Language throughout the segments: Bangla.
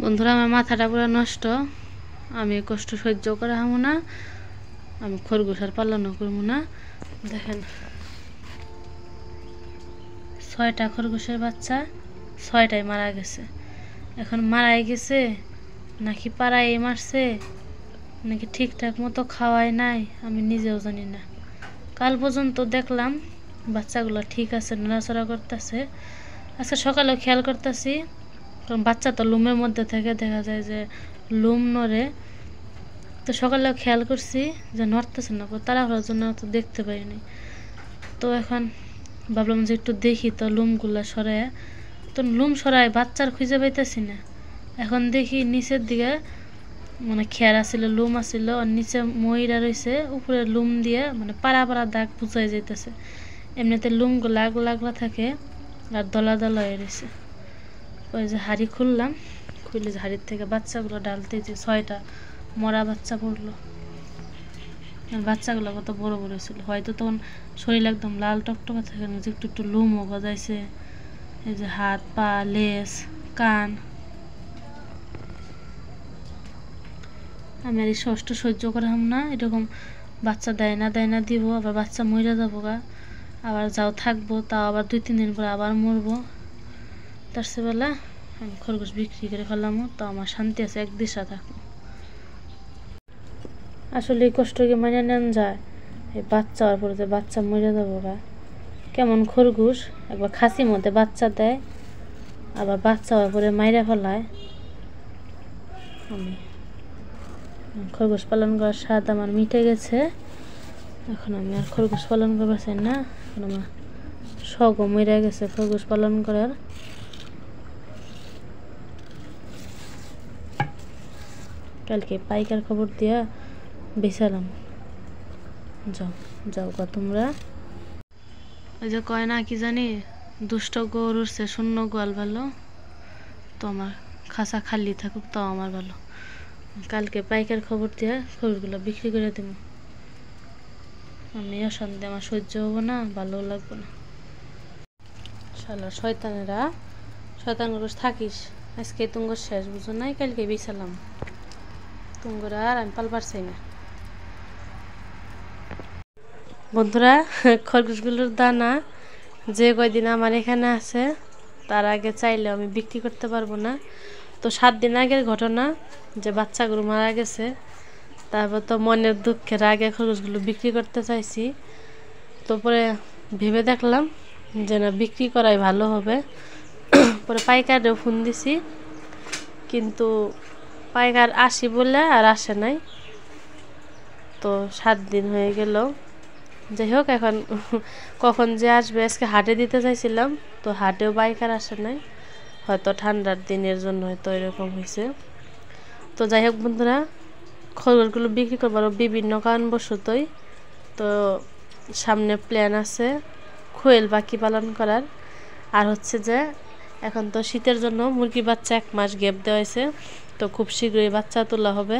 বন্ধুরা, আমার মাথাটা পুরো নষ্ট। আমি কষ্ট সহ্য করা হবো না। আমি খরগোশ আর পালনও করবো না। দেখেন, 6টা খরগোশের বাচ্চা, 6টাই মারা গেছে। এখন মারাই গেছে নাকি পাড়ায় মারছে নাকি ঠিকঠাক মতো খাওয়ায় নাই, আমি নিজেও জানি না। কাল পর্যন্ত দেখলাম বাচ্চাগুলো ঠিক আছে, নড়াচড়া করতেছে। আজকে সকালেও খেয়াল করতেছি, কারণ বাচ্চা তো লুমের মধ্যে থেকে দেখা যায় যে লুম নড়ে। তো সকালেও খেয়াল করছি যে নড়তেছে না, তাড়াহুড়োর জন্য তো দেখতে পাইনি। তো এখন ভাবলাম যে একটু দেখি তো লুমগুলা সরায়। তো লুম সরাই বাচ্চার খুঁজে পাইতেছি না। এখন দেখি নিচের দিকে মানে খেয়ার আসছিল, লুম আসছিল, আর নিচে ময়রা রয়েছে, উপরে লুম দিয়ে মানে পাড়া পাড়া দাগ বুঝাই যাইতেছে। এমনিতে লুমগুলো আগলা আগলা থাকে আর দলা দলা হয়ে রয়েছে। ওই যে হাড়ি খুললাম, খুলে যে হাড়ির থেকে বাচ্চাগুলো ডালতে, যে 6টা মরা বাচ্চা পড়লো। বাচ্চাগুলো কত বড় বড় ছিল, হয়তো তখন শরীর একদম লাল টকটকা থাকে না, যে একটু একটু লুমও গজাইছে। এই যে হাত পা লেজ কান। আমি আর এই ষষ্ঠ সহ্য করাম না, এরকম বাচ্চা দেয় না দিব, আবার বাচ্চা মরে যাবো গা, আবার যাও থাকবো, তাও আবার 2-3 দিন পর আবার মরবো। তার সেবেলা আমি খরগোশ বিক্রি করে ফেললাম, তো আমার শান্তি আছে, এক দিশা থাকবো। আসলে এই কষ্টকে মানে নেন যায়, এই বাচ্চা হওয়ার পরে যে বাচ্চা মরে যাবো গা। কেমন খরগোশ একবার খাসির মধ্যে বাচ্চা দেয়, আবার বাচ্চা হওয়ার পরে মাইরা ফেলায়। আমি খরগোশ পালন করার স্বাদ আমার মিটে গেছে। এখন আমি আর খরগোশ পালন করতে চাই না। এখন আমার শখও মরে গেছে খরগোশ পালন করার। কালকে পাইকার খবর দিয়া বেচালাম। যাও যাও গা তোমরা। ওই যে কয় না কি জানি, দুষ্ট গরুর উঠছে শূন্য গোয়াল ভালো। তো আমার খাসা খালি থাকুক তাও আমার ভালো। কালকে পাইকার খবর দিয়ে খরচগুলো বিক্রি করে দেব। আমি অশান্তি, আমার সহ্য হবো না, ভালোও লাগবে না। শালা শয়তানেরা, শয়তান খরচ থাকিস। আজকে তুঙ্গর শেষ, বুঝো নাই? কালকে বিছালাম তুঙ্গরা, আর আমি পালবার চাই না। বন্ধুরা, খরগোশগুলোর দানা যে কয়দিন আমার এখানে আছে তার আগে চাইলেও আমি বিক্রি করতে পারবো না। তো 7 দিন আগের ঘটনা, যে বাচ্চাগুলো মারা গেছে, তারপর তো মনের দুঃখের আগে খরগোশগুলো বিক্রি করতে চাইছি। তো পরে ভেবে দেখলাম যে না, বিক্রি করাই ভালো হবে। পরে পাইকারেও ফোন দিছি, কিন্তু পাইকার আসি বলে আর আসে নাই। তো 7 দিন হয়ে গেল। যাই হোক, এখন কখন যে আসবে, আজকে হাটে দিতে চাইছিলাম, তো হাটেও পাইকার আসে নাই। হয়তো ঠান্ডার দিনের জন্য হয়তো এরকম হয়েছে। তো যাই হোক বন্ধুরা, খরগোশগুলো বিক্রি করবার বিভিন্ন কারণবশতই। তো সামনে প্ল্যান আছে কোয়েল পাখি পালন করার। আর হচ্ছে যে এখন তো শীতের জন্য মুরগি বাচ্চা 1 মাস গ্যাপ দেওয়া হয়েছে। তো খুব শীঘ্রই বাচ্চা তোলা হবে,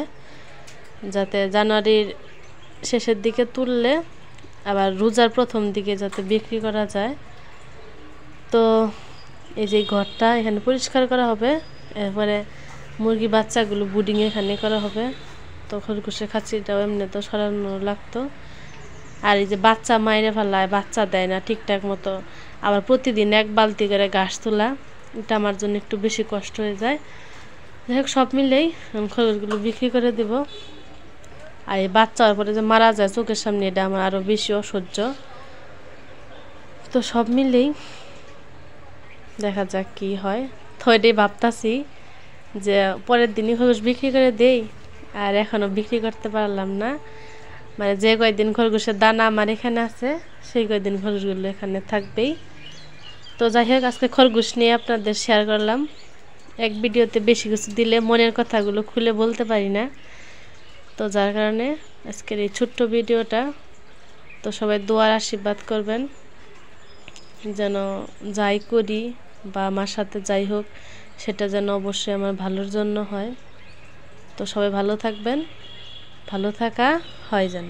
যাতে জানুয়ারির শেষের দিকে তুললে আবার রোজার প্রথম দিকে যাতে বিক্রি করা যায়। তো এই যে ঘরটা এখানে পরিষ্কার করা হবে, এরপরে মুরগি বাচ্চাগুলো বুডিং এখানে করা হবে। তো খরগোশের খাঁচিটাও এমনি তো সরানো লাগতো। আর এই যে বাচ্চা মাইরে ফেলায়, বাচ্চা দেয় না ঠিকঠাক মতো, আবার প্রতিদিন 1 বালতি করে ঘাস তোলা, এটা আমার জন্য একটু বেশি কষ্ট হয়ে যায়। যাই হোক, সব মিলেই আমি খরগোশগুলো বিক্রি করে দেব। আর এই বাচ্চা হওয়ার পরে যে মারা যায় চোখের সামনে, এটা আমার আরও বেশি অসহ্য। তো সব মিলেই দেখা যাক কি হয়। তো এটাই ভাবতাছি যে পরের দিনই খরগোশ বিক্রি করে দেই, আর এখনও বিক্রি করতে পারলাম না। মানে যে কয়দিন খরগোশের দানা আমার এখানে আছে, সেই কয়দিন খরগোশগুলো এখানে থাকবেই। তো যাই হোক, আজকে খরগোশ নিয়ে আপনাদের শেয়ার করলাম। এক ভিডিওতে বেশি কিছু দিলে মনের কথাগুলো খুলে বলতে পারি না, তো যার কারণে আজকের এই ছোট্ট ভিডিওটা। তো সবাই দোয়ার আশীর্বাদ করবেন যেন যাই করি বা আমার সাথে যাই হোক, সেটা যেন অবশ্যই আমার ভালোর জন্য হয়। তো সবাই ভালো থাকবেন, ভালো থাকা হয় যেন।